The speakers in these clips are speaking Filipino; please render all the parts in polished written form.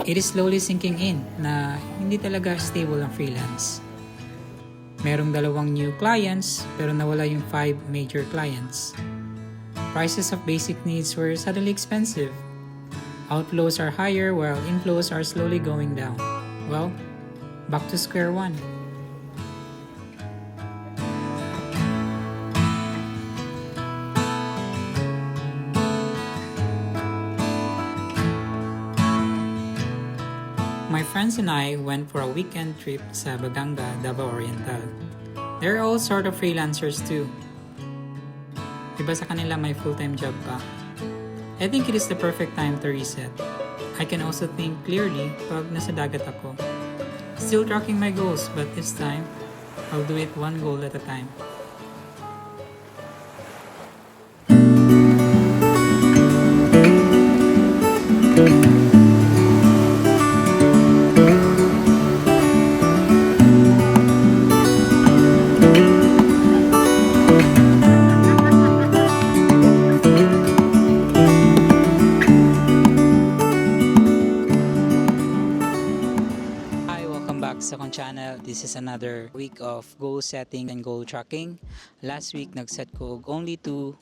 It is slowly sinking in na hindi talaga stable ang freelance. Merong 2 new clients pero nawala yung 5 major clients. Prices of basic needs were suddenly expensive. Outflows are higher while inflows are slowly going down. Well, back to square one. My friends and I went for a weekend trip sa Baganga, Davao Oriental. They're all sort of freelancers too. Iba sa kanila may full-time job pa. I think it is the perfect time to reset. I can also think clearly pag nasa dagat ako. Still tracking my goals, but this time, I'll do it one goal at a time. Sa akong channel, this is another week of goal setting and goal tracking. Last week nagset ko og only 2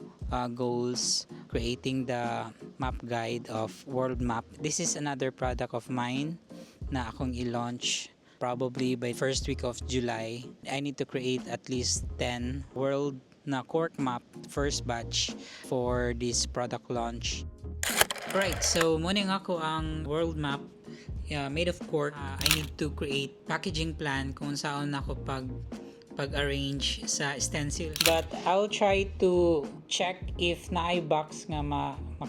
goals, creating the map guide of world map. This is another product of mine na akong i-launch probably by first week of July. I need to create at least 10 world na cork map first batch for this product launch. Right, so muna nga ako ang world map made of cork. I need to create packaging plan kung saan ako pag-arrange sa stencil. But I'll try to check if naay box nga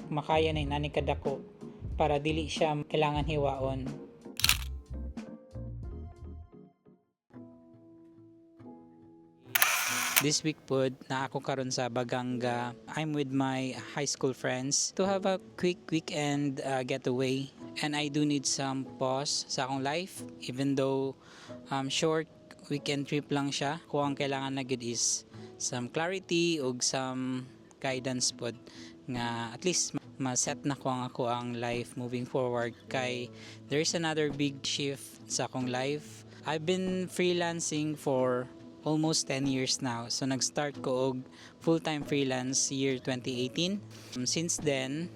makaya na inanikad ako para dili siya kailangan hiwaon. This week pod na ako karon sa Baganga. I'm with my high school friends to have a quick weekend getaway. And I do need some pause sa akong life. Even though short weekend trip lang siya, kung ang kailangan na good is some clarity o some guidance pod nga at least ma-set na ko ang life moving forward. Kay there's another big shift sa akong life. I've been freelancing for almost 10 years now. So nag-start ko og full-time freelance year 2018. Since then,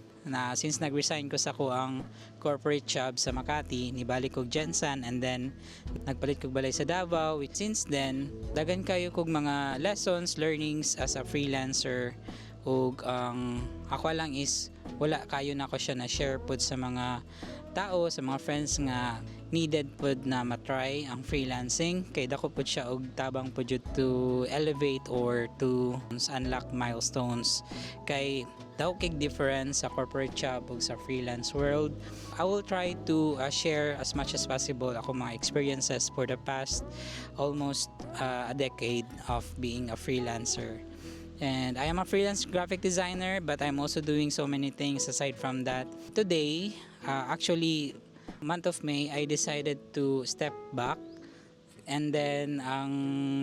since nag-resign ko sa ko ang corporate job sa Makati, nibalik ko Jensen and then nagpalit ko balay sa Davao. Since then, dagan kayo kog mga lessons, learnings as a freelancer. Ug ako lang is wala kayo na ko siya na share pod sa mga tao, sa mga friends nga needed pod na matry ang freelancing. Kay dako pod siya og tabang pod to elevate or to unlock milestones. Kay daw kay difference sa corporate job ug sa freelance world. I will try to share as much as possible ako mga experiences for the past almost a decade of being a freelancer. And I am a freelance graphic designer, but I'm also doing so many things aside from that. Today, actually, month of May, I decided to step back. And then, ang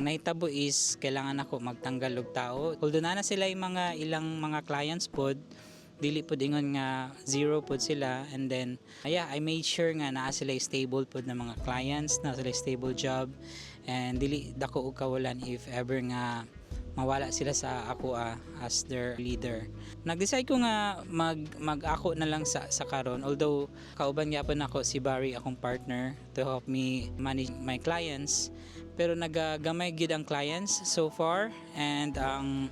naitabo is, kailangan ako magtanggal og tao. Although na sila yung ilang mga clients pod, dili pod ingon nga zero pod sila. And then, I made sure nga naa sila stable pod na mga clients, na sila stable job. And dili dako og kawalan if ever nga mawala sila sa ako as their leader. Nag-decide ko nga mag-ako na lang sa karon, although kauban gyapon ako si Barry akong partner to help me manage my clients, pero nagagamay gid ang clients so far and ang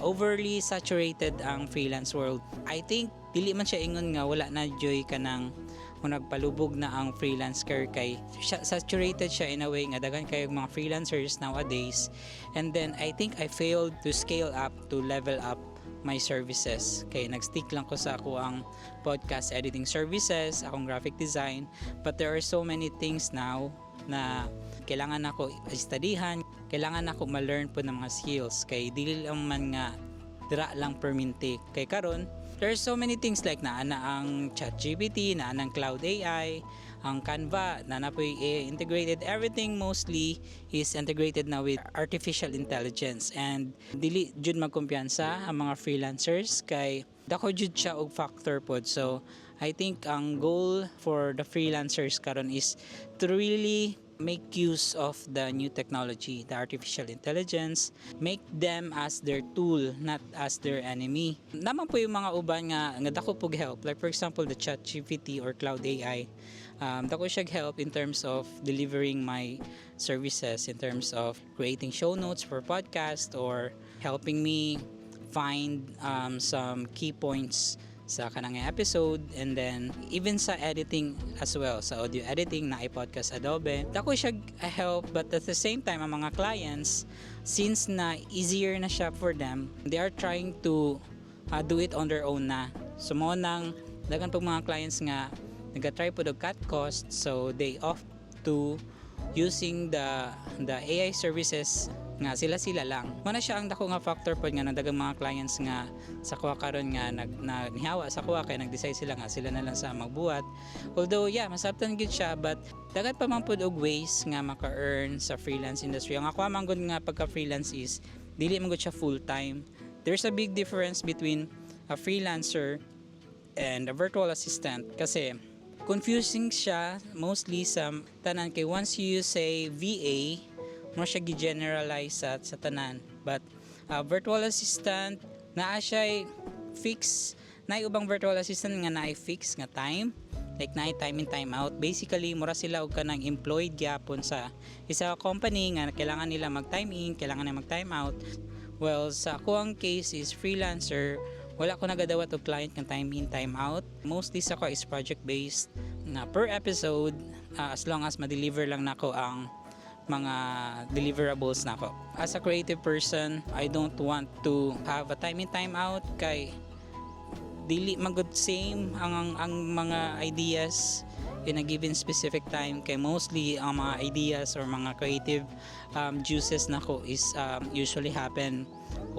overly saturated ang freelance world. I think dili man siya ingon nga wala na joy kanang kung nagpalubog na ang freelance career kay saturated siya in a way nga daghan kayo mga freelancers nowadays. And then I think I failed to scale up, to level up my services. Kay nagstick lang ko sa ako ang podcast editing services, akong graphic design, but there are so many things now na kailangan ako studyhan, kailangan ako ma-learn po ng mga skills kay dili lang man nga dira lang perminti. Kay karon there's so many things like na ang ChatGPT, na ang Cloud AI, ang Canva, na po integrated. Everything mostly is integrated now with artificial intelligence. And dili jud magkumpiyansa ang mga freelancers kay dako jud siya og factor pod. So I think ang goal for the freelancers karon is to really make use of the new technology, the artificial intelligence, make them as their tool, not as their enemy. Naman po yung mga uban nga dako pog help, like for example the ChatGPT or Cloud AI. Dako siya help in terms of delivering my services, in terms of creating show notes for podcast or helping me find some key points sa kanang episode, and then even sa editing as well, sa audio editing na i-podcast Adobe. Dako siya help, but at the same time ang mga clients, since na easier na siya for them, they are trying to do it on their own na. So mo nang dagan pag mga clients nga nag-try po og cut cost, so they opt to using the AI services nga sila lang. Muna siya ang dako nga factor pod nga nadagang mga clients nga sa kuha karon nga naghihawa sa kuha kay nag-decide sila nga sila na lang sa magbuhat. Although masabtan gid siya, but dagat pa man pod og ways nga maka-earn sa freelance industry. Ang ako man gud nga pagka freelance is dili man gud siya full time. There's a big difference between a freelancer and a virtual assistant kasi confusing siya mostly sa tanan kay once you say VA mo siya gi-generalize sa tanan, but virtual assistant naa siya fix na ubang virtual assistant nga naay fix nga time, like naay time in time out. Basically mura sila og kanang employed gyapon sa isa company nga kailangan nila mag time in, kailangan nila mag time out. Well, sa ako ang case is freelancer, wala ko nagadawat og client nga time in time out. Mostly sa ko is project based na per episode, as long as ma-deliver lang nako ang mga deliverables nako. As a creative person, I don't want to have a time in time out kay dili magud same ang mga ideas in a given specific time, kay mostly ang mga ideas or mga creative juices nako is usually happen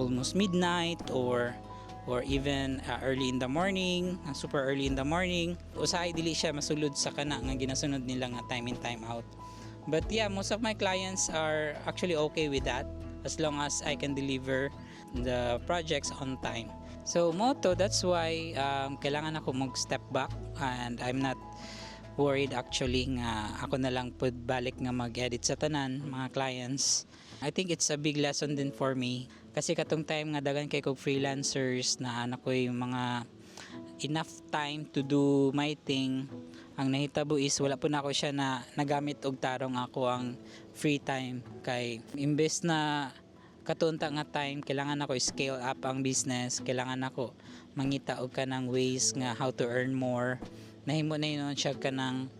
almost midnight or even early in the morning, super early in the morning. Usahay dili siya masulod sa kana nga ginasunod nila nga time in time out. But most of my clients are actually okay with that as long as I can deliver the projects on time. So moto, that's why kailangan ako mag-step back, and I'm not worried actually nga ako na lang pud balik nga mag-edit sa tanan mga clients. I think it's a big lesson din for me kasi katong time nga dagan kay kog freelancers na anak ko yung mga enough time to do my thing. Ang nahitabo is wala po na ako siya na nagamit og tarong ako ang free time, kay imbes na katunta nga time kailangan ako scale up ang business, kailangan ako mangita og kanang ways nga how to earn more. Nahimo na yun siya kanang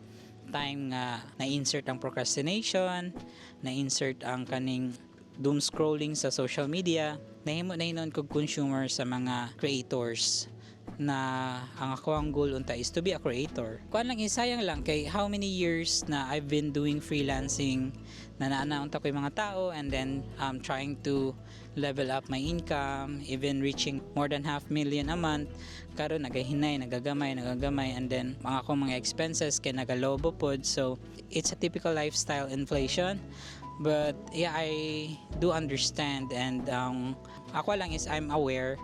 time nga na-insert ang procrastination, na-insert ang kaning doom scrolling sa social media. Nahimo na yun kog consumer sa mga creators na ang ako ang goal unta is to be a creator. Kuan lang isayang lang kay how many years na I've been doing freelancing na naanaunta ko yung mga tao, and then trying to level up my income, even reaching more than 500,000 a month. Karon nagahinay, nagagamay, and then mga akong mga expenses kay nagalobo pod. So it's a typical lifestyle inflation. But I do understand, and ako lang is I'm aware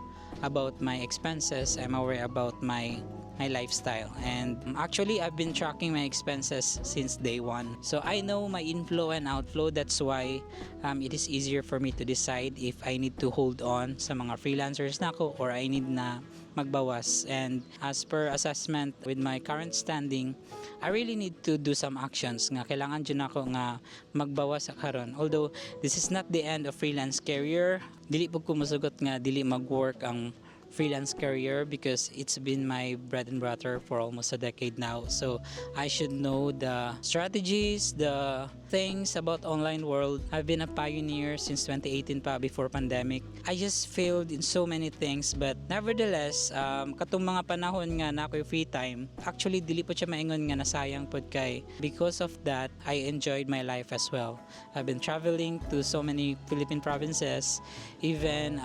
about my expenses. I'm aware about my lifestyle, and actually I've been tracking my expenses since day one, so I know my inflow and outflow. That's why it is easier for me to decide if I need to hold on sa mga freelancers na ako or I need na magbawas. And as per assessment with my current standing, I really need to do some actions nga kailangan dyan ako nga magbawas sa karon. Although this is not the end of freelance career, dili po ko masugot nga dili mag-work ang freelance career because it's been my bread and butter for almost a decade now. So I should know the strategies, the things about online world. I've been a pioneer since 2018 pa, before pandemic. I just failed in so many things, but nevertheless, katong mga panahon nga na ako'y free time, actually dili po siya maingon nga nasayang pod kay because of that I enjoyed my life as well. I've been traveling to so many Philippine provinces, even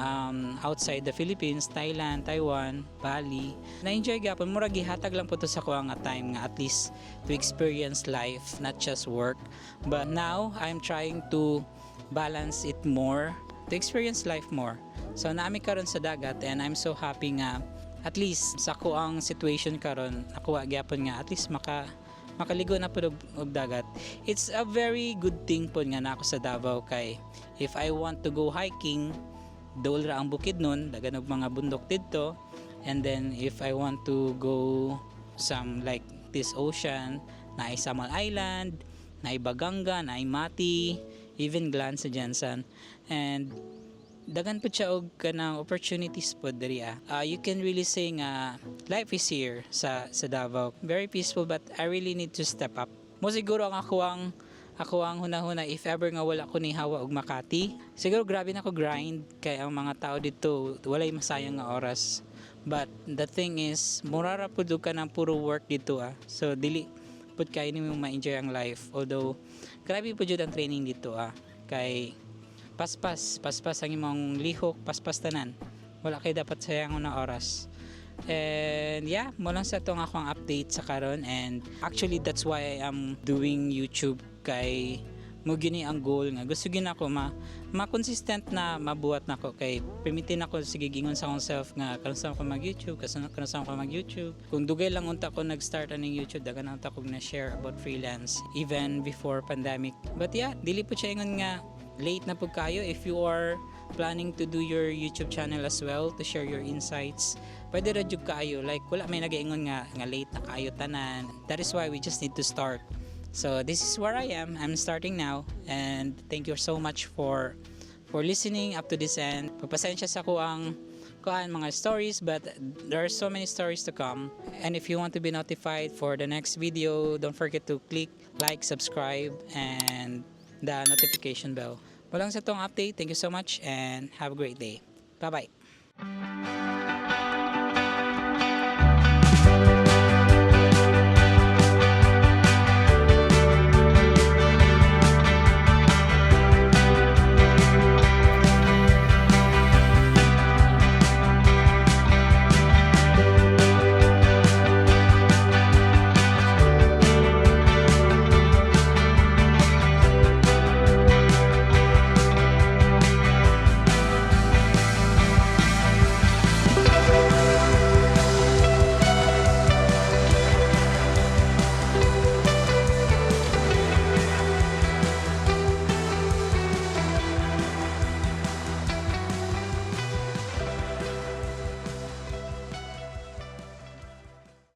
outside the Philippines, Thailand, Taiwan, Bali. Na-enjoy gapon, mura gihatag lang po to sa ko nga time nga at least to experience life, not just work. But now I'm trying to balance it more, to experience life more. So naami karon sa dagat, and I'm so happy nga at least sa ko ang situation karon nakuha gyapon nga at least makaligo na pud og dagat. It's a very good thing po nga na ako sa Davao kay if I want to go hiking, dool ra ang bukid nun, dagan og mga bundok didto. And then if I want to go some like this ocean, na Samal Island, na Baganga, na Mati, even Glan sa Jansan. And dagan po siya og kanang opportunities po diri you can really say nga life is here sa Davao. Very peaceful but I really need to step up. Mo siguro ang ako ang hunahuna if ever nga wala ko ni hawa og Makati. Siguro grabe na ko grind kay ang mga tao dito walay masayang nga oras. But the thing is murara pud ka ng puro work dito So dili pud kay nimo ma-enjoy ang life. Although grabe pud jud ang training dito kay paspas ang imong lihok, paspas tanan. Wala kay dapat sayangon na oras. And yeah, mo lang sa itong akong update sa karon, and actually that's why I am doing YouTube kay mo gini ang goal nga gusto gina ako ma-consistent na mabuhat nako kay permitin ako sige gingon sa akong self nga kanus ko mag-YouTube kanus ko mag-YouTube kung dugay lang unta ko nag-start aning YouTube dagan unta ko na share about freelance even before pandemic. But yeah, dili po siya ingon nga late na po kayo if you are planning to do your YouTube channel as well to share your insights. Pwede ra jud kayo like wala may nagaingon nga late na kayo tanan. That is why we just need to start. So this is where I am. I'm starting now and thank you so much for listening up to this end. Pagpasensya sa ko ang mga stories but there are so many stories to come. And if you want to be notified for the next video, don't forget to click like, subscribe and the notification bell. Walang sa tong update. Thank you so much and have a great day. Bye-bye.